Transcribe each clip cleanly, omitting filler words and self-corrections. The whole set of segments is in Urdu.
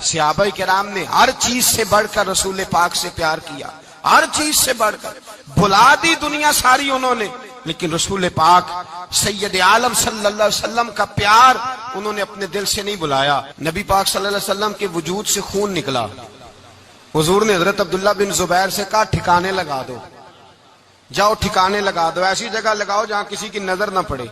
صحابہ کرام نے ہر چیز سے بڑھ کر رسول پاک سے پیار کیا، ہر چیز سے بڑھ کر بھلا دی دنیا ساری انہوں نے، لیکن رسول پاک سید عالم صلی اللہ علیہ وسلم کا پیار انہوں نے اپنے دل سے نہیں بلایا۔ نبی پاک صلی اللہ علیہ وسلم کے وجود سے خون نکلا، حضور نے حضرت عبداللہ بن زبیر سے کہا ٹھکانے لگا دو، جاؤ ٹھکانے لگا دو، ایسی جگہ لگاؤ جہاں کسی کی نظر نہ پڑے،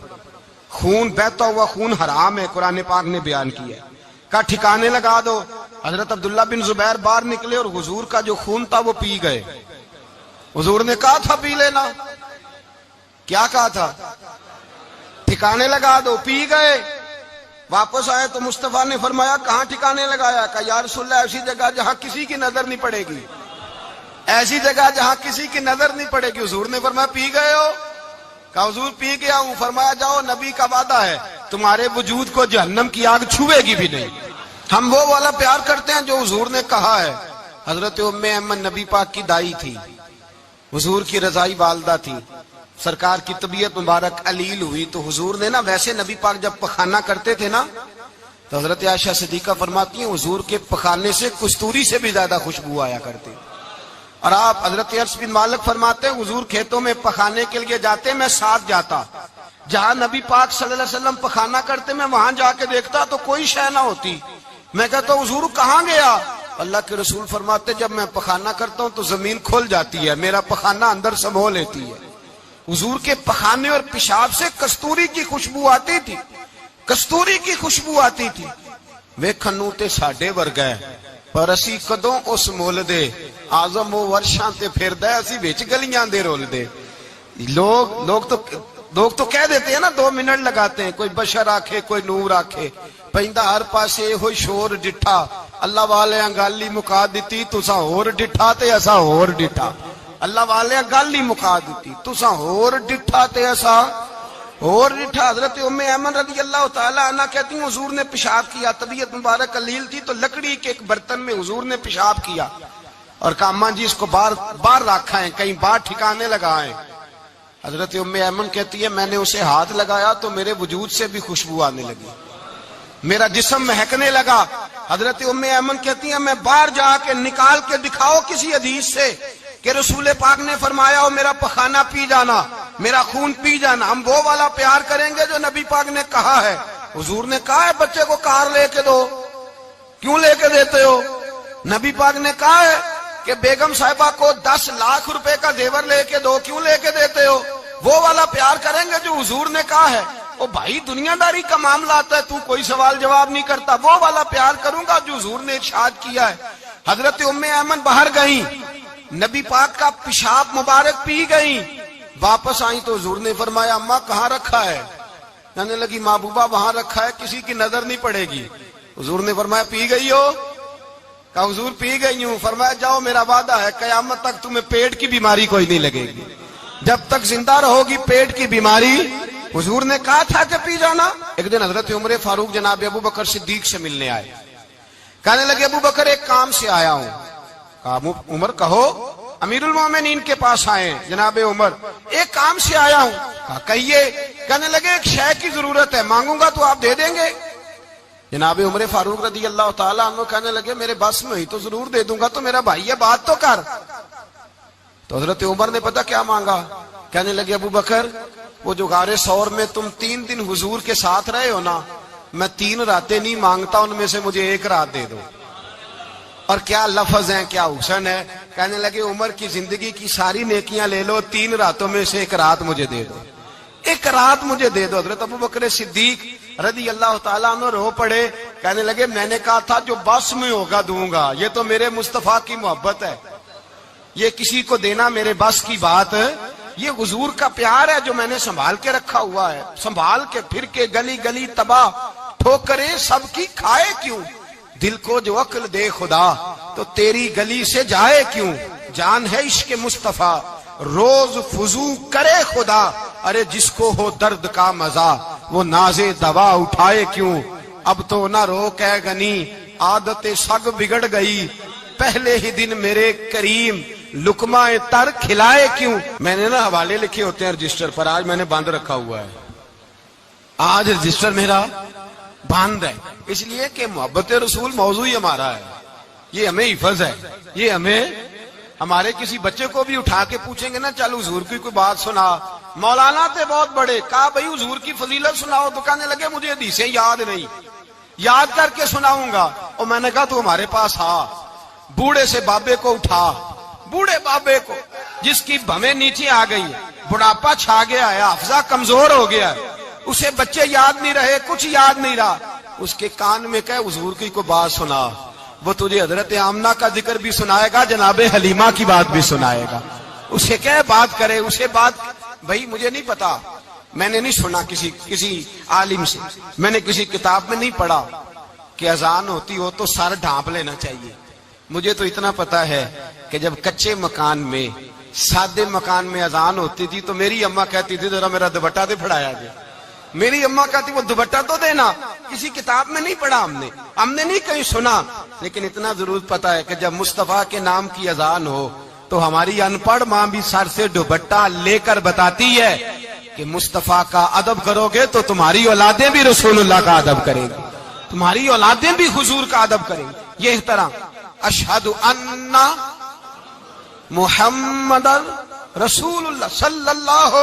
خون بہتا ہوا خون حرام ہے، قرآن پاک نے بیان کیا ہے، کہا ٹھکانے لگا دو۔ حضرت عبداللہ بن زبیر باہر نکلے اور حضور کا جو خون تھا وہ پی گئے۔ حضور نے کہا تھا پی لینا، کیا کہا تھا؟ ٹھکانے لگا دو، پی گئے۔ واپس آئے تو مصطفیٰ نے فرمایا کہاں ٹھکانے لگایا؟ کہا یا رسول اللہ ایسی جگہ جہاں کسی کی نظر نہیں پڑے گی، ایسی جگہ جہاں کسی کی نظر نہیں پڑے گی۔ حضور نے فرمایا پی گئے ہو؟ کہا حضور پی گیا ہوں۔ فرمایا جاؤ، نبی کا وعدہ ہے تمہارے وجود کو جہنم کی آگ چھوئے گی بھی نہیں۔ ہم وہ والا پیار کرتے ہیں جو حضور نے کہا ہے۔ حضرت ام ایمن نبی پاک کی دائی تھی، حضور کی رضائی والدہ تھی، سرکار کی طبیعت مبارک علیل ہوئی تو حضور نے نا، ویسے نبی پاک جب پخانہ کرتے تھے نا تو حضرت عائشہ صدیقہ فرماتی ہیں حضور کے پخانے سے کستوری سے بھی زیادہ خوشبو آیا کرتی۔ اور آپ حضرت انس بن مالک فرماتے ہیں حضور کھیتوں میں پخانے کے لیے جاتے، میں ساتھ جاتا، جہاں نبی پاک صلی اللہ علیہ وسلم پخانہ کرتے میں وہاں جا کے دیکھتا تو کوئی شے نہ ہوتی، میں کہتا حضور کہاں گیا؟ اللہ کے رسول فرماتے جب میں پخانہ کرتا ہوں تو زمین کھل جاتی ہے، میرا پخانہ اندر سمو لیتی ہے۔ حضور کے پخانے اور پیشاب سے کستوری کی خوشبو آتی تھی، کستوری کی خوشبو آتی تھی۔ ویکھنوں تے ساڈے ورگا ہے پر اسی کدوں اس مول دے، آزم وہ ورشاں تے پھردا ہے اسی وچ گلیاں دے رول دے۔ لوگ تو کہہ دیتے ہیں نا 2 منٹ لگاتے ہیں، کوئی بشر آکھے کوئی نور آکھے، پیندا ہر پاسے ہوئی شور ڈٹھا، اللہ والے گل مکا دیتی تساں ہور ڈٹھا تے اساں ہور ڈٹھا، اللہ والے گل ہی مکا دیتی تساں ہور ڈٹھا تے اساں اور ڈٹھا۔ حضرت ام ایمن رضی اللہ تعالی عنہ کہتی ہیں حضور نے پیشاب کیا، طبیعت مبارک علیل تھی تو لکڑی کے ایک برتن میں حضور نے پیشاب کیا اور کہا اماں جی اس کو باہر رکھا ہے، کہیں باہر ٹھکانے لگائیں۔ حضرت ام ایمن کہتی ہے میں نے اسے ہاتھ لگایا تو میرے وجود سے بھی خوشبو آنے لگی، میرا جسم مہکنے لگا۔ حضرت ام ایمن کہتی ہیں میں باہر جا کے نکال کے دکھاؤ کسی حدیث سے کہ رسول پاک نے فرمایا ہو میرا پخانہ پی جانا، میرا خون پی جانا، ہم وہ والا پیار کریں گے جو نبی پاک نے کہا ہے۔ حضور نے کہا ہے بچے کو کار لے کے دو، کیوں لے کے دیتے ہو؟ نبی پاک نے کہا ہے کہ بیگم صاحبہ کو 10 لاکھ روپے کا زیور لے کے دو، کیوں لے کے دیتے ہو؟ وہ والا پیار کریں گے جو حضور نے کہا ہے۔ او بھائی دنیا داری کا معاملہ آتا ہے تو کوئی سوال جواب نہیں کرتا، وہ والا پیار کروں گا جو حضور نے ارشاد کیا ہے۔ حضرت ام ایمن باہر گئیں، نبی پاک کا پیشاب مبارک پی گئیں، واپس آئیں تو حضور نے فرمایا اماں کہاں رکھا ہے؟ کہنے لگی محبوبہ وہاں رکھا ہے کسی کی نظر نہیں پڑے گی۔ حضور نے فرمایا پی گئی ہو؟ کہا حضور پی گئی ہوں۔ فرمایا جاؤ میرا وعدہ ہے قیامت تک تمہیں پیٹ کی بیماری کوئی نہیں لگے گی، جب تک زندہ رہو گی پیٹ کی بیماری۔ حضور نے کہا تھا کہ پی جانا۔ ایک دن حضرت عمر فاروق جناب ابو بکر صدیق سے ملنے آئے، کہنے لگے ابو بکر ایک کام سے آیا ہوں۔ کہا عمر کہو۔ امیر المومنین کے پاس آئے جناب عمر، ایک کام سے آیا ہوں۔ کہا کہیے۔ کہنے لگے ایک شے کی ضرورت ہے، مانگوں گا تو آپ دے دیں گے؟ جناب عمر فاروق رضی اللہ تعالیٰ عنہ کہنے لگے میرے بس میں ہی تو ضرور دے دوں گا، تو میرا بھائی ہے بات تو کر۔ تو حضرت عمر نے پتہ کیا مانگا؟ کہنے لگے ابو بکر وہ جو غار ثور میں تم 3 دن حضور کے ساتھ رہے ہو نا، میں 3 راتیں نہیں مانگتا، ان میں سے مجھے 1 رات دے دو۔ اور کیا لفظ ہیں، کیا حسن ہے۔ کہنے لگے عمر کی زندگی کی ساری نیکیاں لے لو، 3 راتوں میں سے 1 رات مجھے دے دو، 1 رات مجھے دے دو۔ حضرت ابو بکر صدیق رضی اللہ تعالیٰ عنہ رو پڑے، کہنے لگے میں نے کہا تھا جو بس میں ہوگا دوں گا، یہ تو میرے مصطفیٰ کی محبت ہے، یہ کسی کو دینا میرے بس کی بات ہے، یہ حضور کا پیار ہے جو میں نے سنبھال کے رکھا ہوا ہے، سنبھال کے پھر کے گلی گلی تباہ ٹھوکریں سب کی کھائے کیوں، دل کو جو عقل دے خدا تو تیری گلی سے جائے کیوں، جان ہے عشق مصطفیٰ روز فضو کرے خدا، ارے جس کو ہو درد کا مزہ وہ ناز دوا اٹھائے کیوں، اب تو نہ روک ہے غنی عادت سگ بگڑ گئی، پہلے ہی دن میرے کریم لقمہ تر کھلائے کیوں۔ میں نے نا حوالے لکھے ہوتے ہیں رجسٹر پر، آج میں نے بند رکھا ہوا ہے، آج رجسٹر میرا بند ہے، اس لیے کہ محبت رسول موضوع ہی ہمارا ہے، یہ ہمیں حفظ ہے، یہ ہمیں ہمارے کسی بچے کو بھی اٹھا کے پوچھیں گے نا چل حضور کی کوئی بات سنا، مولانا تھے بہت بڑے، کہا بھائی حضور کی فضیلت سناؤ، تو کہنے لگے مجھے حدیثیں یاد نہیں، یاد کر کے سناؤں گا۔ اور میں نے کہا تو ہمارے پاس آ، بوڑھے سے بابے کو اٹھا، بوڑھے بابے کو جس کی بھویں نیچے آ گئی، بڑھاپا چھا گیا ہے، حافظہ کمزور ہو گیا ہے، اسے بچے یاد نہیں رہے، کچھ یاد نہیں رہا، اس کے کان میں کہے حضور کی کوئی بات سنا، وہ تجھے حضرت آمنہ کا ذکر بھی سنائے گا، جناب حلیمہ کی بات بھی سنائے گا، اسے کہے بات کرے، اسے بات۔ بھائی مجھے نہیں پتا، میں نے نہیں سنا کسی عالم سے، میں نے کسی کتاب میں نہیں پڑھا کہ اذان ہوتی ہو تو سر ڈھانپ لینا چاہیے۔ مجھے تو اتنا پتا ہے کہ جب کچے مکان میں، سادے مکان میں اذان ہوتی تھی تو میری اماں کہتی تھی ذرا میرا دوپٹہ دے پھڑایا گیا، میری اماں کہتی وہ دوپٹہ تو دینا، کسی کتاب میں نہیں پڑھا ہم نے نہیں کہیں سنا، لیکن اتنا ضرور پتا ہے کہ جب مصطفیٰ کے نام کی اذان ہو تو ہماری ان پڑھ ماں بھی سر سے دوپٹہ لے کر بتاتی ہے کہ مصطفیٰ کا ادب کرو گے تو تمہاری اولادیں بھی رسول اللہ کا ادب کریں گی، تمہاری اولادیں بھی حضور کا ادب کریں گی۔ یہ احترام، اشہد ان محمد رسول اللہ صلی اللہ،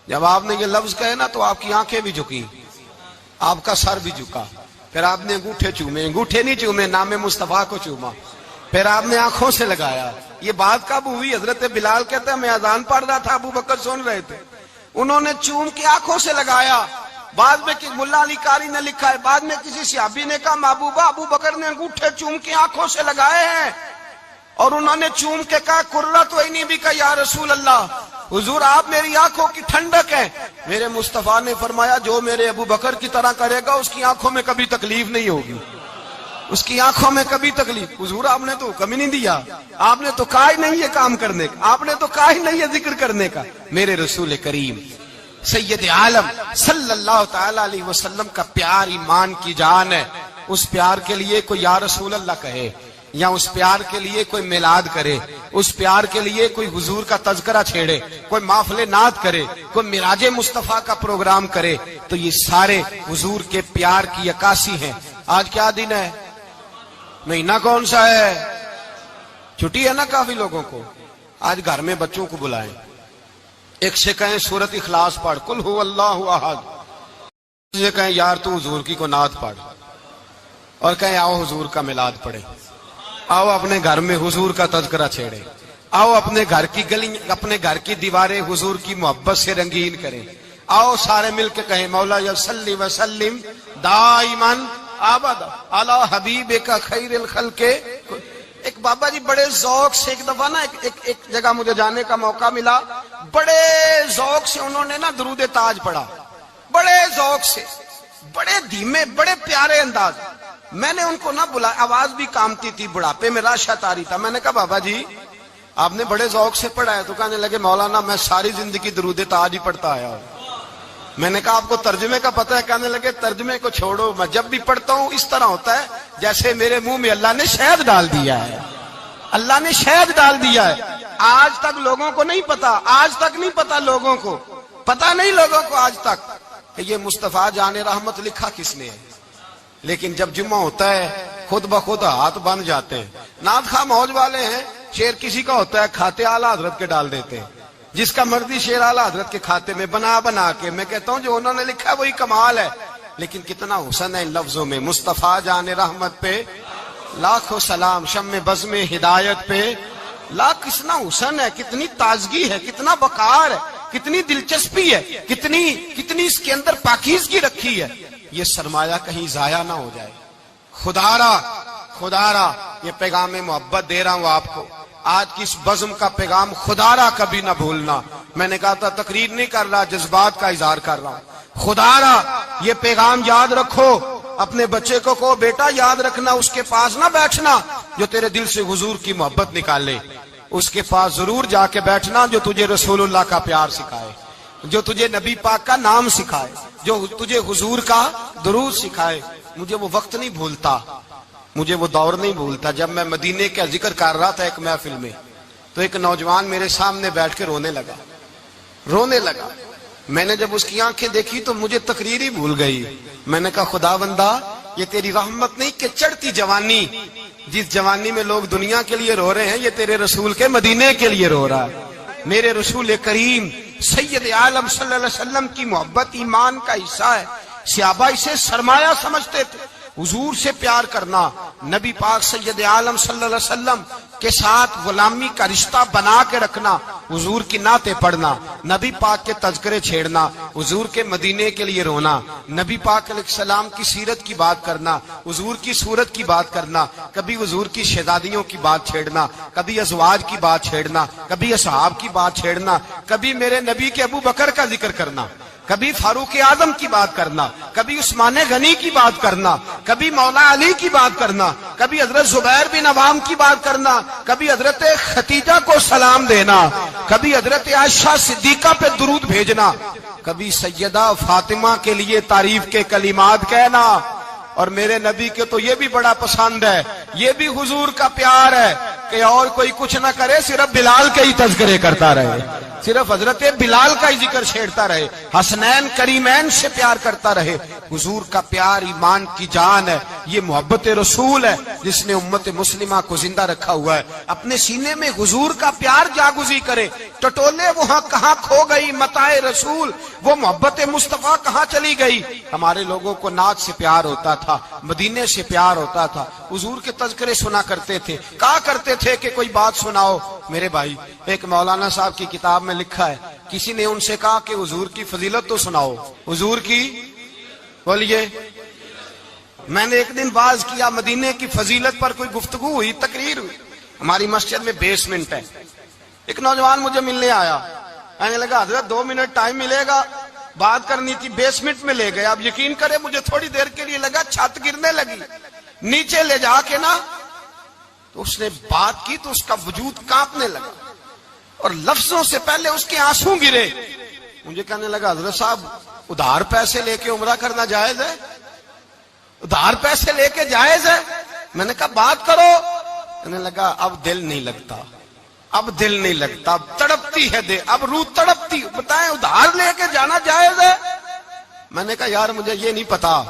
جب آپ نے یہ لفظ کہے نا تو آپ کی آنکھیں بھی جھکی، آپ کا سر بھی جھکا، پھر آپ نے انگوٹھے چومے، انگوٹھے نہیں چومے، نام مصطفیٰ کو چوما، پھر آپ نے آنکھوں سے لگایا۔ یہ بات کب ہوئی؟ حضرت بلال کہتے ہیں میں اذان پڑھ رہا تھا، ابو بکر سن رہے تھے، انہوں نے چوم کے آنکھوں سے لگایا۔ بعد میں کہ ملا علی قاری نے لکھا ہے، بعد میں کسی صحابی نے کہا محبوبہ ابو بکر نے انگوٹھے چوم کے آنکھوں سے لگائے ہیں، اور انہوں نے چوم کے کہا قرۃ عینی بک یا رسول اللہ، حضور آپ میری آنکھوں کی ٹھنڈک ہے۔ میرے مصطفیٰ نے فرمایا جو میرے ابو بکر کی طرح کرے گا اس کی آنکھوں میں کبھی تکلیف نہیں ہوگی، اس کی آنکھوں میں کبھی تکلیف۔ حضور آپ نے تو حکم ہی نہیں دیا، آپ نے تو کہا ہی نہیں یہ کام کرنے کا، آپ نے تو کہا ہی نہیں یہ ذکر کرنے کا۔ میرے رسول کریم سید عالم صلی اللہ تعالی علیہ وسلم کا پیار ایمان کی جان ہے، اس پیار کے لیے کوئی یا رسول اللہ کہے، یا اس پیار کے لیے کوئی میلاد کرے، اس پیار کے لیے کوئی حضور کا تذکرہ چھیڑے، کوئی محفل نعت کرے، کوئی معراج مصطفیٰ کا پروگرام کرے، تو یہ سارے حضور کے پیار کی عکاسی ہیں۔ آج کیا دن ہے؟ مہینہ کون سا ہے؟ چھٹی ہے نا کافی لوگوں کو۔ آج گھر میں بچوں کو بلائیں، ایک سے کہیں سورت اخلاص پڑھ، قل هو اللہ احد، سے کہیں یار تو حضور کی کو نعت پڑھ، اور کہیں آؤ حضور کا میلاد پڑھے، آؤ اپنے گھر میں حضور کا تذکرہ چھیڑے، آؤ اپنے گھر کی گلی، اپنے گھر کی دیواریں حضور کی محبت سے رنگین کریں، آؤ سارے مل کے کہیں مولا صلی وسلم دائما ابدا علی حبیبک خیر الخلق۔ ایک بابا جی بڑے ذوق سے ایک دفعہ نا ایک جگہ مجھے جانے کا موقع ملا، بڑے ذوق سے انہوں نے نا درود تاج پڑھا، بڑے ذوق سے، بڑے دھیمے، بڑے پیارے انداز۔ میں نے ان کو نہ بلایا، آواز بھی کامتی تھی، بڑھاپے میں راشت آ رہی تھا۔ میں نے کہا بابا جی آپ نے بڑے ذوق سے پڑھا ہے، تو کہنے لگے مولانا میں ساری زندگی درود تاج ہی پڑھتا آیا ہوں۔ میں نے کہا آپ کو ترجمے کا پتہ ہے؟ کہنے لگے ترجمے کو چھوڑو، میں جب بھی پڑھتا ہوں اس طرح ہوتا ہے جیسے میرے منہ میں اللہ نے شہد ڈال دیا ہے، اللہ نے شہد ڈال دیا ہے۔ آج تک لوگوں کو نہیں پتا، آج تک نہیں پتا لوگوں کو، پتا نہیں لوگوں کو آج تک کہ یہ مصطفیٰ جان رحمت لکھا کس نے ہے۔ لیکن جب جمعہ ہوتا ہے خود بخود ہاتھ بن جاتے ہیں۔ نعت خواہ موج والے ہیں، شعر کسی کا ہوتا ہے کھاتے اعلیٰ حضرت کے ڈال دیتے ہیں، جس کا مرضی شعر اعلیٰ حضرت کے کھاتے میں بنا کے۔ میں کہتا ہوں جو انہوں نے لکھا ہے وہی کمال ہے، لیکن کتنا حسن ہے ان لفظوں میں۔ مصطفیٰ جان رحمت پہ لاکھوں سلام، شم بزم ہدایت پہ لاکھ، کتنا حسن ہے، کتنی تازگی ہے، کتنا وقار ہے، کتنی دلچسپی ہے، کتنی اس کے اندر پاکیزگی رکھی ہے۔ یہ سرمایہ کہیں ضائع نہ ہو جائے۔ خدا را یہ پیغام محبت دے رہا ہوں آپ کو، آج کی اس بزم کا پیغام خدا را کبھی نہ بھولنا۔ میں نے کہا تھا تقریر نہیں کر رہا، جذبات کا اظہار کر رہا ہوں۔ خدا را یہ پیغام یاد رکھو، اپنے بچے کو کہو بیٹا یاد رکھنا، اس کے پاس نہ بیٹھنا جو تیرے دل سے حضور کی محبت نکالے، اس کے پاس ضرور جا کے بیٹھنا جو تجھے رسول اللہ کا پیار سکھائے، جو تجھے نبی پاک کا نام سکھائے، جو تجھے حضور کا درود سکھائے۔ مجھے وہ وقت نہیں بھولتا، مجھے وہ دور نہیں بھولتا جب میں مدینے کا ذکر کر رہا تھا ایک محفل میں، تو ایک نوجوان میرے سامنے بیٹھ کے رونے لگا۔ میں نے جب اس کی آنکھیں دیکھی تو مجھے تقریر ہی بھول گئی. میں نے کہا خدا بندہ یہ تیری رحمت نہیں کہ چڑھتی جوانی، جس جوانی میں لوگ دنیا کے لیے رو رہے ہیں یہ تیرے رسول کے مدینے کے لیے رو رہا ہے. میرے رسول کریم سید عالم صلی اللہ علیہ وسلم کی محبت ایمان کا حصہ ہے. صحابہ اسے سرمایہ سمجھتے تھے. حضور سے پیار کرنا، نبی پاک سید عالم صلی اللہ علیہ وسلم کے ساتھ غلامی کا رشتہ بنا کے رکھنا، حضور کی نعتیں پڑھنا، نبی پاک کے تذکرے چھیڑنا، حضور کے مدینے کے لیے رونا، نبی پاک علیہ السلام کی سیرت کی بات کرنا، حضور کی صورت کی بات کرنا، کبھی حضور کی شہزادیوں کی بات چھیڑنا، کبھی ازواج کی بات چھیڑنا، کبھی اصحاب کی بات چھیڑنا، کبھی میرے نبی کے ابو بکر کا ذکر کرنا، کبھی فاروق اعظم کی بات کرنا، کبھی عثمان غنی کی بات کرنا، کبھی مولا علی کی بات کرنا، کبھی حضرت زبیر بن عوام کی بات کرنا، کبھی حضرت خدیجہ کو سلام دینا، کبھی حضرت عائشہ صدیقہ پہ درود بھیجنا، کبھی سیدہ فاطمہ کے لیے تعریف کے کلمات کہنا. اور میرے نبی کے تو یہ بھی بڑا پسند ہے، یہ بھی حضور کا پیار ہے کہ اور کوئی کچھ نہ کرے، صرف بلال کے ہی تذکرے کرتا رہے، صرف حضرت بلال کا ہی ذکر چھیڑتا رہے، حسنین کریمین سے پیار کرتا رہے. حضور کا پیار ایمان کی جان ہے. یہ محبت رسول ہے جس نے امت مسلمہ کو زندہ رکھا ہوا ہے. اپنے سینے میں حضور کا پیار جاگزی کرے. ٹٹولے وہاں کہاں کھو گئی متاع رسول، وہ محبت مصطفیٰ کہاں چلی گئی. ہمارے لوگوں کو نعت سے پیار ہوتا تھا، مدینے سے پیار ہوتا تھا، حضور کے تذکرے سنا کرتے تھے. کہا کرتے تھے کہ کوئی بات سناؤ. میرے بھائی ایک مولانا صاحب کی کتاب میں لکھا ہے، کسی نے ان سے کہا کہ حضور کی فضیلت تو سناؤ. حضور کی بولیے. میں نے ایک دن باز کیا، مدینے کی فضیلت پر کوئی گفتگو ہوئی، تقریر ہوئی. ہماری مسجد میں بیسمنٹ ہے. ایک نوجوان مجھے ملنے آیا، کہنے لگا حضرت 2 منٹ ٹائم ملے گا، بات کرنی تھی. بیسمنٹ میں لے گئے. اب یقین کرے مجھے تھوڑی دیر کے لیے لگا چھت گرنے لگی. نیچے لے جا کے نا تو اس نے بات کی تو اس کا وجود کانپنے لگا اور لفظوں سے پہلے اس کے آنسو گرے. مجھے کہنے لگا حضرت صاحب ادھار پیسے لے کے عمرہ کرنا جائز ہے؟ ادھار پیسے لے کے جائز ہے؟ میں نے کہا بات کرو. کہنے لگا اب دل نہیں لگتا، اب دل نہیں لگتا، اب تڑپتی ہے دل، اب روح تڑپتی. بتائیں ادھار لے کے جانا جائز ہے؟ میں نے کہا یار مجھے یہ نہیں پتا،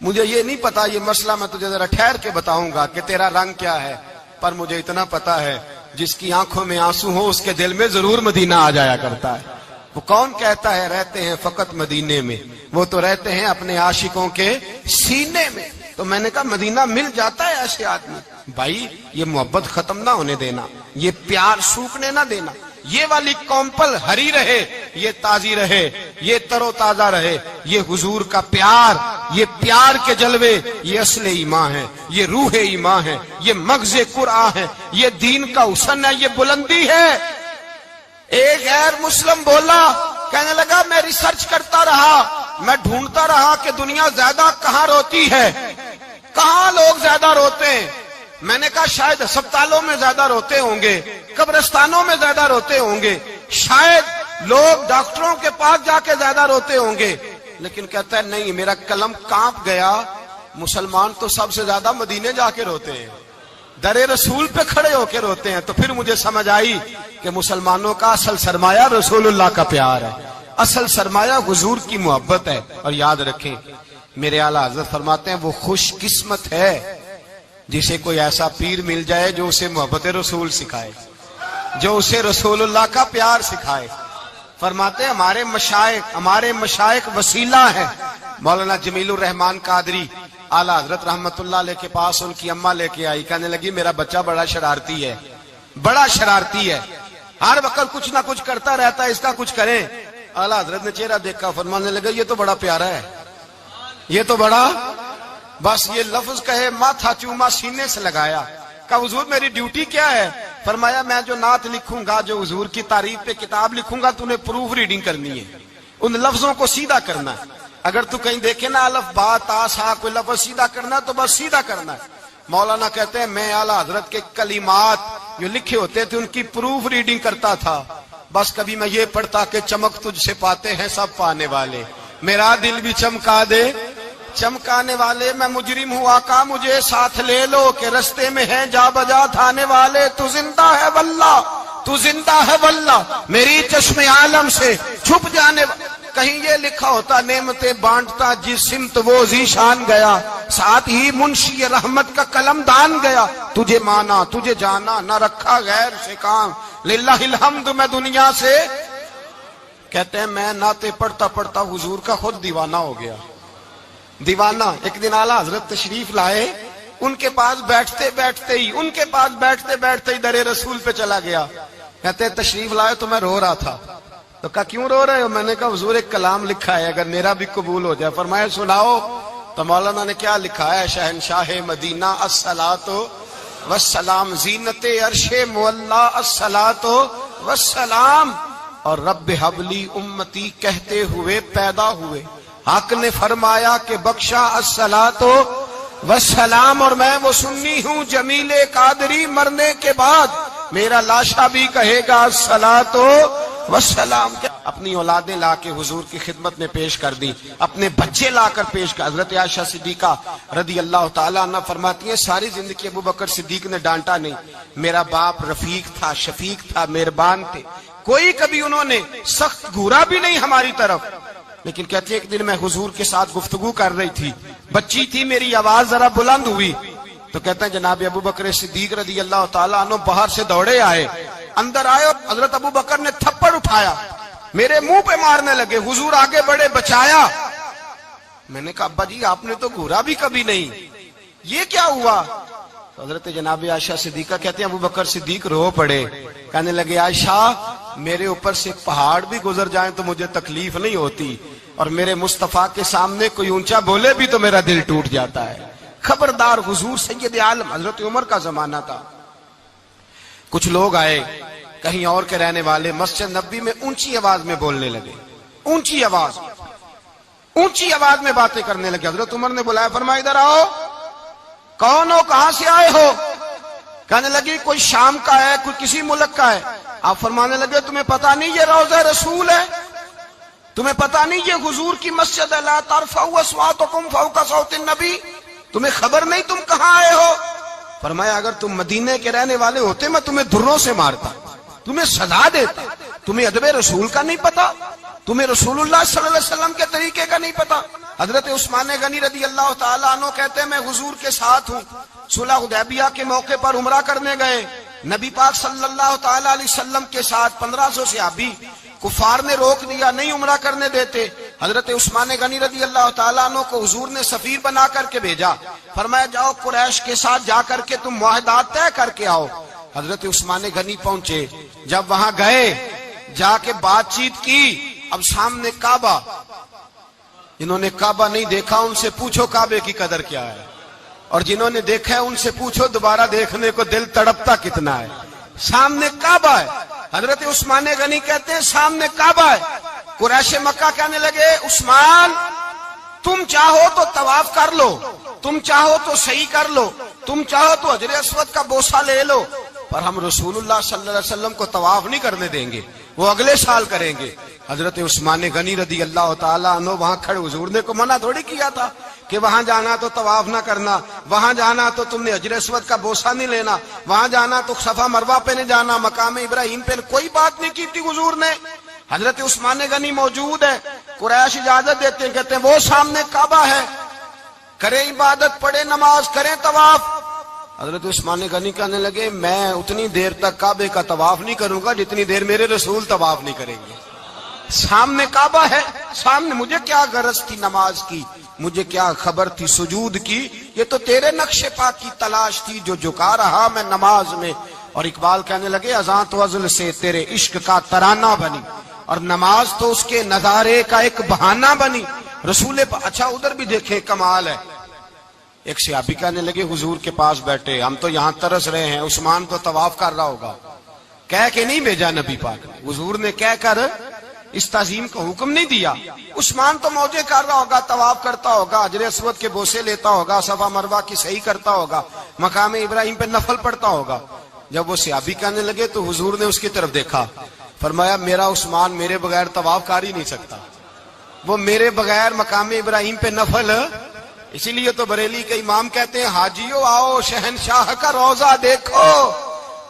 مجھے یہ نہیں پتا یہ مسئلہ، میں تجھے ذرا ٹھہر کے بتاؤں گا کہ تیرا رنگ کیا ہے. پر مجھے اتنا پتا ہے جس کی آنکھوں میں آنسو ہو اس کے دل میں ضرور مدینہ آ جایا کرتا ہے. وہ کون کہتا ہے رہتے ہیں فقط مدینے میں؟ وہ تو رہتے ہیں اپنے عاشقوں کے سینے میں. تو میں نے کہا مدینہ مل جاتا ہے ایسے آدمی. بھائی یہ محبت ختم نہ ہونے دینا، یہ پیار سوکھنے نہ دینا. یہ والی کومپل ہری رہے، یہ تازی رہے، یہ تر و تازہ رہے. یہ حضور کا پیار، یہ پیار کے جلوے، یہ اصل ایمان ہے، یہ روح ایمان ہے، یہ مغز قرآن ہے، یہ دین کا حسن ہے، یہ بلندی ہے. ایک غیر مسلم بولا، کہنے لگا میں ریسرچ کرتا رہا، میں ڈھونڈتا رہا کہ دنیا زیادہ کہاں روتی ہے، کہاں لوگ زیادہ روتے ہیں. میں نے کہا شاید ہسپتالوں میں زیادہ روتے ہوں گے، قبرستانوں میں زیادہ روتے ہوں گے، شاید لوگ ڈاکٹروں کے پاس جا کے زیادہ روتے ہوں گے. لیکن کہتا ہے نہیں، میرا قلم کانپ گیا، مسلمان تو سب سے زیادہ مدینے جا کے روتے ہیں، در رسول پہ کھڑے ہو کے روتے ہیں. تو پھر مجھے سمجھ آئی کہ مسلمانوں کا اصل سرمایہ رسول اللہ کا پیار ہے، اصل سرمایہ حضور کی محبت ہے. اور یاد رکھیں میرے اعلیٰ حضرت فرماتے ہیں وہ خوش قسمت ہے جسے کوئی ایسا پیر مل جائے جو اسے محبت رسول سکھائے، جو اسے رسول اللہ کا پیار سکھائے. فرماتے ہیں ہمارے مشائخ وسیلہ ہیں. مولانا جمیل الرحمان قادری اعلیٰ حضرت رحمت اللہ علیہ کے پاس ان کی اماں لے کے آئی. کہنے لگی میرا بچہ بڑا شرارتی ہے، بڑا شرارتی ہے، ہر وقت کچھ نہ کچھ کرتا رہتا ہے، اس کا کچھ کریں. اعلیٰ حضرت نے چہرہ دیکھا، فرمانے لگا یہ تو بڑا پیارا ہے، یہ تو بڑا، بس یہ لفظ کہے ماتھا چوما سینے سے لگایا. کہا حضور میری ڈیوٹی کیا ہے؟ فرمایا میں جو نعت لکھوں گا، جو حضور کی تعریف پہ کتاب لکھوں گا، تو نے پروف ریڈنگ کرنی ہے، ان لفظوں کو سیدھا کرنا ہے. اگر تو کہیں دیکھے نا الف با تا سا کوئی لفظ سیدھا کرنا تو بس سیدھا کرنا ہے. مولانا کہتے ہیں میں اعلیٰ حضرت کے کلمات جو لکھے ہوتے تھے ان کی پروف ریڈنگ کرتا تھا. بس کبھی میں یہ پڑھتا کہ چمک تجھ سے پاتے ہیں سب پانے والے، میرا دل بھی چمکا دے چمکانے والے. میں مجرم ہوں آقا مجھے ساتھ لے لو کہ رستے میں ہیں جا بجا تھانے والے. تو زندہ ہے واللہ تو زندہ ہے واللہ میری چشم عالم سے چھپ جانے کہیں یہ لکھا ہوتا نعمتیں بانٹتا جس سمت وہ ذیشان گیا ساتھ ہی منشی رحمت کا قلم دان گیا تجھے مانا تجھے جانا نہ رکھا غیر سے کام للہ الحمد میں دنیا سے کہتے ہیں میں نعتیں پڑھتا پڑھتا حضور کا خود دیوانہ ہو گیا دیوانہ ایک دن اعلیٰ حضرت تشریف لائے ان کے پاس بیٹھتے بیٹھتے ہی در رسول پہ چلا گیا کہتے ہیں تشریف لائے تو میں رو رہا تھا تو کہا کیوں رو رہے ہو میں نے کہا حضور ایک کلام لکھا ہے اگر میرا بھی قبول ہو جائے فرمایا سناؤ تو مولانا نے کیا لکھا ہے شہنشاہ مدینہ الصلاۃ والسلام زینت عرش مولا الصلاۃ والسلام اور رب حبلی امتی کہتے ہوئے پیدا ہوئے حق نے فرمایا کہ بخشا الصلاۃ والسلام اور میں وہ سنی ہوں جمیل قادری مرنے کے بعد میرا لاشا بھی کہے گا الصلاۃ والسلام اپنی اولادیں لا کے حضور کی خدمت میں پیش کر دی اپنے بچے لا کر پیش کر حضرت عائشہ صدیقہ رضی اللہ تعالیٰ عنہ فرماتی ہیں ساری زندگی ابو بکر صدیق نے ڈانٹا نہیں میرا باپ رفیق تھا شفیق تھا مہربان تھے کوئی کبھی انہوں نے سخت گھورا بھی نہیں ہماری طرف لیکن کہتی ہے ایک دن میں حضور کے ساتھ گفتگو کر رہی تھی بچی تھی میری آواز ذرا بلند ہوئی تو کہتے ہیں جناب ابو بکر صدیق رضی اللہ تعالیٰ عنہ باہر سے دوڑے آئے اندر آئے اور حضرت ابو بکر نے تھپڑ اٹھایا میرے منہ پہ مارنے لگے حضور آگے بڑھے بچایا میں نے کہا ابا جی آپ نے تو گھورا بھی کبھی نہیں یہ کیا ہوا حضرت جناب عائشہ صدیقہ کہتے ہیں ابو بکر صدیق رو پڑے کہنے لگے عائشہ میرے اوپر سے پہاڑ بھی گزر جائیں تو مجھے تکلیف نہیں ہوتی اور میرے مصطفیٰ کے سامنے کوئی اونچا بولے بھی تو میرا دل ٹوٹ جاتا ہے خبردار حضور سید عالم حضرت عمر کا زمانہ تھا کچھ لوگ آئے کہیں اور کے رہنے والے مسجد نبوی میں اونچی آواز میں بولنے لگے اونچی آواز میں باتیں کرنے لگے حضرت عمر نے بلایا فرمایا ادھر آؤ کون ہو کہاں سے آئے ہو کہنے لگی کوئی شام کا ہے کوئی کسی ملک کا ہے آپ فرمانے لگے تمہیں پتا نہیں یہ روضہ رسول ہے تمہیں پتا نہیں یہ حضور کی مسجد ہے لا ترفعوا اصواتکم فوق صوت النبی تمہیں خبر نہیں تم کہاں آئے ہو فرمایا اگر تم مدینے کے رہنے والے ہوتے میں تمہیں دھروں سے مارتا تمہیں سزا دیتا تمہیں ادب رسول کا نہیں پتا تمہیں رسول اللہ صلی اللہ علیہ وسلم کے طریقے کا نہیں پتا حضرت عثمان غنی رضی اللہ تعالیٰ عنہ کہتے ہیں میں حضور کے ساتھ ہوں صلح حدیبیہ کے موقع پر عمرہ کرنے گئے نبی پاک صلی اللہ تعالیٰ علیہ وسلم کے ساتھ 1500 صحابی کفار نے روک دیا نہیں عمرہ کرنے دیتے حضرت عثمان غنی رضی اللہ تعالیٰ عنہ کو حضور نے سفیر بنا کر کے بھیجا فرمایا جاؤ قریش کے ساتھ جا کر کے تم معاہدات طے کر کے آؤ حضرت عثمان غنی پہنچے جب وہاں گئے جا کے بات چیت کی اب سامنے کعبہ جنہوں نے کعبہ نہیں دیکھا ان سے پوچھو کعبے کی قدر کیا ہے اور جنہوں نے دیکھا ہے ان سے پوچھو دوبارہ دیکھنے کو دل تڑپتا کتنا ہے سامنے کعبہ ہے حضرت عثمان غنی کہتے ہیں سامنے کعبہ ہے قریش مکہ کہنے لگے عثمان تم چاہو تو طواف کر لو تم چاہو تو صحیح کر لو تم چاہو تو حجر اسود کا بوسہ لے لو پر ہم رسول اللہ صلی اللہ علیہ وسلم کو طواف نہیں کرنے دیں گے وہ اگلے سال کریں گے حضرت عثمان غنی رضی اللہ تعالیٰ عنہ وہاں کھڑے حضور نے کو منع تھوڑی کیا تھا کہ وہاں جانا تو طواف نہ کرنا وہاں جانا تو تم نے حجر اسود کا بوسہ نہیں لینا وہاں جانا تو صفا مروہ پہ نہیں جانا مقام ابراہیم پہ کوئی بات نہیں کی تھی حضور نے حضرت عثمان غنی موجود ہے قریش اجازت دیتے ہیں کہتے ہیں وہ سامنے کعبہ ہے کریں عبادت پڑھے نماز کریں طواف حضرت عثمان غنی کہنے لگے میں اتنی دیر تک کعبے کا طواف نہیں کروں گا جتنی دیر میرے رسول طواف نہیں کریں گے سامنے کعبہ ہے سامنے مجھے کیا غرض تھی نماز کی مجھے کیا خبر تھی سجود کی یہ تو تیرے نقش پا کی تلاش تھی جو جھکا رہا میں نماز میں اور اقبال کہنے لگے اذان تو ازل سے تیرے عشق کا ترانہ بنی اور نماز تو اس کے نظارے کا ایک بہانہ بنی رسول اچھا ادھر بھی دیکھیں کمال ہے ایک صحابی کہنے لگے حضور کے پاس بیٹھے ہم تو یہاں ترس رہے ہیں عثمان تو طواف کر رہا ہوگا کہہ کے نہیں بھیجا نبی پاک حضور نے کہہ کر اس تعظیم کا حکم نہیں دیا عثمان تو موجے کر رہا ہوگا طواف کرتا ہوگا حجر اسود کے بوسے لیتا ہوگا صفا مروہ کی صحیح کرتا ہوگا مقام ابراہیم پہ نفل پڑھتا ہوگا جب وہ صحابی کہنے لگے تو حضور نے اس کی طرف دیکھا فرمایا میرا عثمان میرے بغیر طواف کر ہی نہیں سکتا وہ میرے بغیر مقام ابراہیم پہ نفل اسی لیے تو بریلی کے امام کہتے ہیں حاجیو آؤ شہنشاہ کا روضہ دیکھو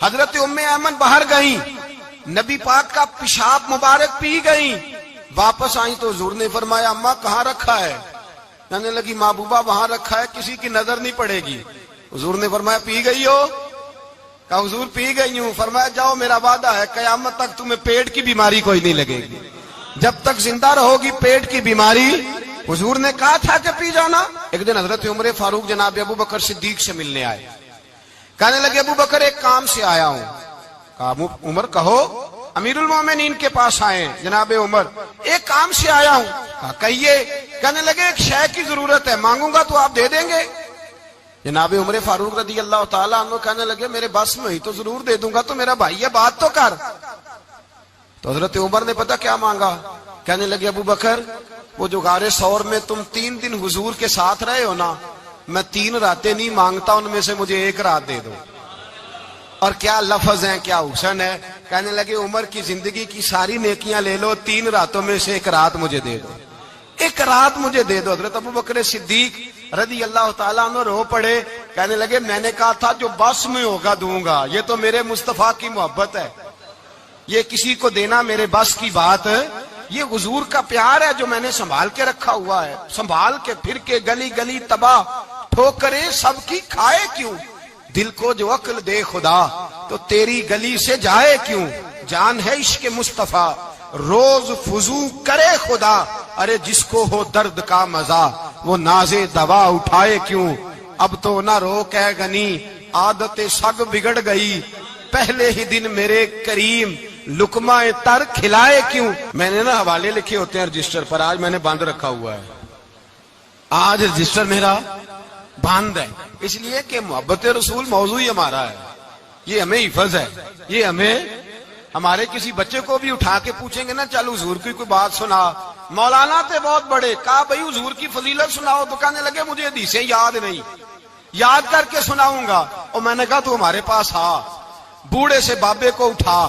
حضرت ام ایمن باہر گئیں، نبی پاک کا پیشاب مبارک پی گئیں، واپس آئیں تو حضور نے فرمایا اماں کہاں رکھا ہے؟ کہنے لگی محبوبہ وہاں رکھا ہے، کسی کی نظر نہیں پڑے گی۔ حضور نے فرمایا پی گئی ہو؟ کہا حضور پی گئی ہوں۔ فرمایا جاؤ میرا وعدہ ہے قیامت تک تمہیں پیٹ کی بیماری کوئی نہیں لگے گی، جب تک زندہ رہو گی پیٹ کی بیماری۔ حضور نے کہا تھا کہ پی جانا۔ ایک دن حضرت عمر فاروق جناب ابو بکر صدیق سے ملنے آئے، کہنے لگے ابو بکر ایک کام سے آیا ہوں۔ کہا عمر کہو۔ امیر المومنین کے پاس آئے جناب عمر، ایک کام سے آیا ہوں۔ کہا کہیے۔ کہنے لگے ایک شے کی ضرورت ہے، مانگوں گا تو آپ دے دیں گے؟ جناب عمر فاروق رضی اللہ تعالیٰ عنہ کہنے لگے میرے بس میں ہی تو ضرور دے دوں گا، تو میرا بھائی ہے بات تو کر۔ تو حضرت عمر نے پتہ کیا مانگا؟ کہنے لگے ابو بکر وہ جو غار ثور میں تم 3 دن حضور کے ساتھ رہے ہو نا، میں 3 راتیں نہیں مانگتا، ان میں سے مجھے 1 رات دے دو۔ اور کیا لفظ ہیں، کیا حسن ہے۔ کہنے لگے عمر کی زندگی کی ساری نیکیاں لے لو، 3 راتوں میں سے 1 رات مجھے دے دو، 1 رات مجھے دے دو۔ حضرت ابو بکر صدیق رضی اللہ تعالیٰ عنہ رو پڑے، کہنے لگے میں نے کہا تھا جو بس میں ہوگا دوں گا، یہ تو میرے مصطفیٰ کی محبت ہے، یہ کسی کو دینا میرے بس کی بات، یہ حضور کا پیار ہے جو میں نے سنبھال کے رکھا ہوا ہے، سنبھال کے پھر کے گلی گلی تباہ ٹھوکرے سب کی کھائے کیوں، دل کو جو عقل دے خدا تو تیری گلی سے جائے کیوں، جان ہے عشق مصطفیٰ روز فضو کرے خدا، ارے جس کو ہو درد کا مزہ وہ ناز دوا اٹھائے کیوں، اب تو نہ روک ہے غنی عادت سگ بگڑ گئی، پہلے ہی دن میرے کریم لقمہ تر کھلائے کیوں۔ میں نے نا حوالے لکھے ہوتے ہیں رجسٹر پر، آج میں نے بند رکھا ہوا ہے، آج رجسٹر میرا بند ہے، اس لیے کہ محبت رسول موضوع ہی ہمارا ہے، یہ ہمیں حفظ ہے، یہ ہمیں ہمارے کسی بچے کو بھی اٹھا کے پوچھیں گے نا چل حضور کی کوئی بات سنا، مولانا تھے بہت بڑے، کہا بھائی حضور کی فضیلت سناؤ، تو کہنے لگے مجھے حدیثیں یاد نہیں، یاد کر کے سناؤں گا۔ اور میں نے کہا تو ہمارے پاس آ، بوڑھے سے بابے کو اٹھا،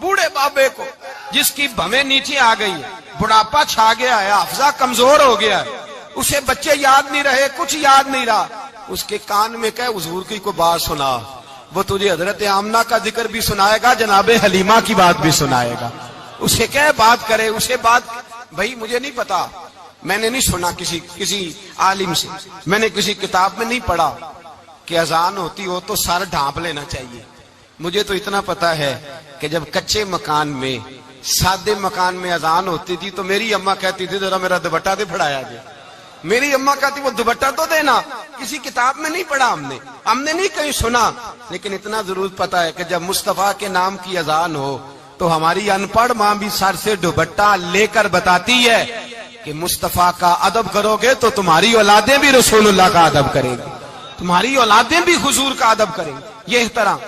بوڑھے بابے کو جس کی بھویں نیچے آ گئی، بڑھاپا چھا گیا ہے، حافظہ کمزور ہو گیا ہے، اسے بچے یاد نہیں رہے، کچھ یاد نہیں رہا، اس کے کان میں کہے حضور کی کوئی بات سنا، وہ تجھے حضرت آمنہ کا ذکر بھی سنائے گا، جناب حلیمہ کی بات بھی سنائے گا، اسے کہے بات کرے، اسے بات بھائی مجھے نہیں پتا، میں نے نہیں سنا کسی عالم سے، میں نے کسی کتاب میں نہیں پڑھا کہ اذان ہوتی ہو تو سر ڈھانپ لینا چاہیے، مجھے تو اتنا پتا ہے کہ جب کچے مکان میں سادے مکان میں اذان ہوتی تھی تو میری اماں کہتی تھی ذرا میرا دوپٹہ دے پھڑایا گیا، میری اماں کہتی وہ دوپٹہ تو دینا، کسی کتاب میں نہیں پڑھا ہم نے نہیں کہیں سنا، لیکن اتنا ضرور پتا ہے کہ جب مصطفیٰ کے نام کی اذان ہو تو ہماری ان پڑھ ماں بھی سر سے دوپٹہ لے کر بتاتی ہے کہ مصطفیٰ کا ادب کرو گے تو تمہاری اولادیں بھی رسول اللہ کا ادب کریں گی، تمہاری اولادیں بھی حضور کا ادب کریں گی، یہ احترام۔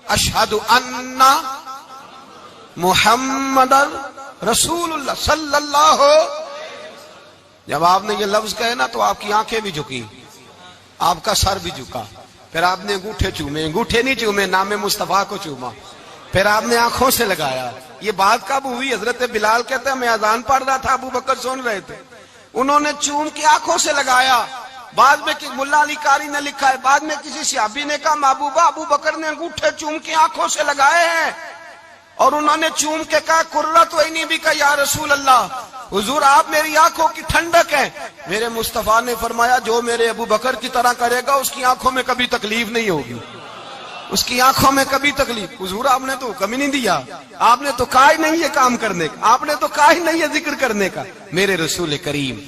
اشہد ان محمد رسول اللہ صلی اللہ، جب آپ نے یہ لفظ کہے نا تو آپ کی آنکھیں بھی جھکی، آپ کا سر بھی جھکا، پھر آپ نے انگوٹھے چومے، انگوٹھے نہیں چومے، نام مصطفیٰ کو چوما، پھر آپ نے آنکھوں سے لگایا۔ یہ بات کب ہوئی؟ حضرت بلال کہتے ہیں میں اذان پڑھ رہا تھا، ابو بکر سن رہے تھے، انہوں نے چوم کے آنکھوں سے لگایا۔ بعد میں ملا علی قاری نے لکھا ہے، بعد میں کسی صحابی نے کہا محبوبہ ابو بکر نے انگوٹھے چوم کے آنکھوں سے لگائے ہیں، اور انہوں نے چوم کے کہا قرۃ عینی بک یا رسول اللہ، حضور آپ میری آنکھوں کی ٹھنڈک ہیں۔ میرے مصطفیٰ نے فرمایا جو میرے ابو بکر کی طرح کرے گا اس کی آنکھوں میں کبھی تکلیف نہیں ہوگی، اس کی آنکھوں میں کبھی تکلیف۔ حضور آپ نے تو حکم ہی نہیں دیا، آپ نے تو کہا ہی نہیں یہ کام کرنے کا، آپ نے تو کہا ہی نہیں یہ ذکر کرنے کا۔ میرے رسول کریم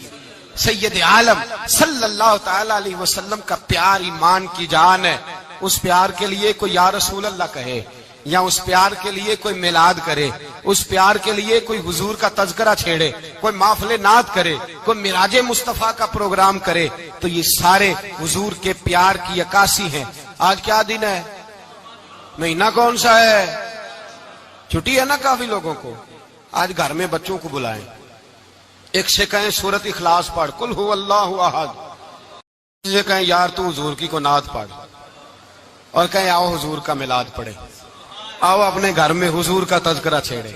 سید عالم صلی اللہ تعالی علیہ وسلم کا پیار ایمان کی جان ہے، اس پیار کے لیے کوئی یا رسول اللہ کہے، یا اس پیار کے لیے کوئی میلاد کرے، اس پیار کے لیے کوئی حضور کا تذکرہ چھیڑے، کوئی محفل نعت کرے، کوئی معراج مصطفیٰ کا پروگرام کرے، تو یہ سارے حضور کے پیار کی عکاسی ہیں۔ آج کیا دن ہے؟ مہینہ کون سا ہے؟ چھٹی ہے نا کافی لوگوں کو۔ آج گھر میں بچوں کو بلائیں، ایک سے کہیں سورۃ اخلاص پڑھ، قل هو اللہ احد، سے کہیں یار تو حضور کی کو نعت پڑھ، اور کہیں آؤ حضور کا میلاد پڑھے، آؤ اپنے گھر میں حضور کا تذکرہ چھیڑے،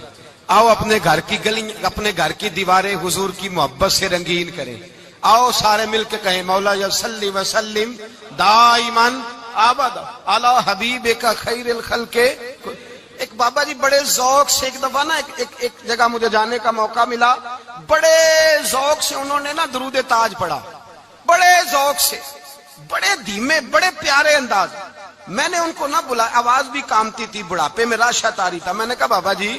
آؤ اپنے گھر کی گلی، اپنے گھر کی دیواریں حضور کی محبت سے رنگین کریں، آؤ سارے مل کے کہیں مولا یا صلی وسلم دائماً آباد اعلی حبیب کا خیر الخلق. ایک بابا جی بڑے ذوق سے ایک دفعہ نا ایک جگہ مجھے جانے کا موقع ملا. بڑے ذوق سے انہوں نے نا درود تاج پڑھا, بڑے ذوق سے, بڑے دھیمے, بڑے پیارے انداز. میں نے ان کو نہ بلا, آواز بھی کامتی تھی, بڑھاپے میں راشت آ رہی تھا. میں نے کہا بابا جی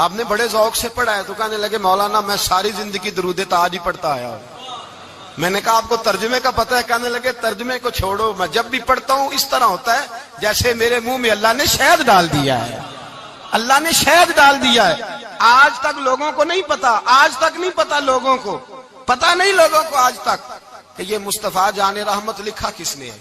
آپ نے بڑے ذوق سے پڑھا ہے. تو کہنے لگے مولانا میں ساری زندگی درود تاج ہی پڑھتا آیا ہوں. میں نے کہا آپ کو ترجمے کا پتہ ہے؟ کہنے لگے ترجمے کو چھوڑو, میں جب بھی پڑھتا ہوں اس طرح ہوتا ہے جیسے میرے منہ میں اللہ نے شہد ڈال دیا ہے. اللہ نے شہد ڈال دیا ہے. آج تک لوگوں کو نہیں پتا, آج تک نہیں پتا لوگوں کو, پتا نہیں لوگوں کو آج تک کہ یہ مصطفیٰ جان رحمت لکھا کس نے ہے.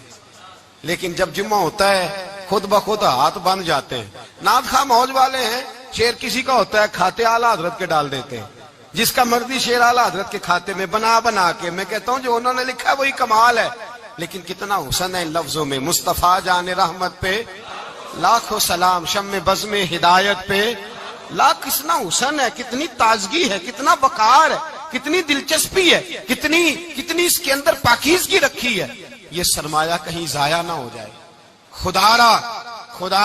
لیکن جب جمعہ ہوتا ہے خود بخود ہاتھ بن جاتے ہیں. نعت خواہ موج والے ہیں, شعر کسی کا ہوتا ہے کھاتے اعلیٰ حضرت کے ڈال دیتے ہیں. جس کا مرضی شعر اعلیٰ حضرت کے کھاتے میں بنا کے. میں کہتا ہوں جو انہوں نے لکھا ہے وہی کمال ہے. لیکن کتنا حسن ہے ان لفظوں میں. مصطفیٰ جان رحمت پہ لاکھوں سلام, شم بزم ہدایت پہ لاکھ. کتنا حسن ہے, کتنی تازگی ہے, کتنا وقار ہے, کتنی دلچسپی ہے, کتنی اس کے اندر پاکیزگی رکھی ہے. یہ سرمایہ کہیں ضائع نہ ہو جائے. خدا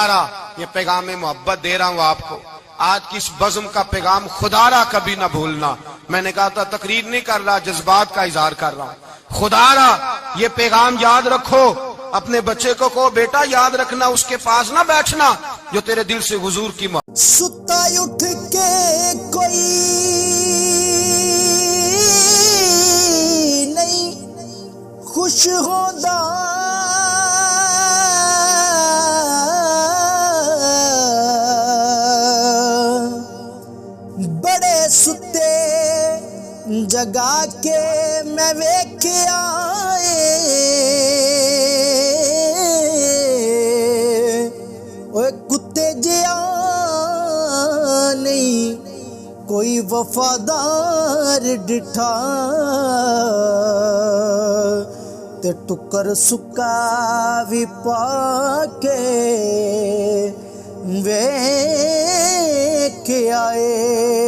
را یہ پیغام محبت دے رہا ہوں آپ کو. آج کی اس بزم کا پیغام خدا را کبھی نہ بھولنا. میں نے کہا تھا تقریر نہیں کر رہا, جذبات کا اظہار کر رہا ہوں. خدا را یہ پیغام یاد رکھو. اپنے بچے کو کہو بیٹا یاد رکھنا اس کے پاس نہ بیٹھنا جو تیرے دل سے حضور کی ستا اٹھ کے کوئی نہیں خوش ہوتا بڑے ستے جگا کے میں ویکھیا کتے جیا نہیں کوئی وفادار ڈٹھا تے ٹکر سکا بھی پا کے ویکھ آئے.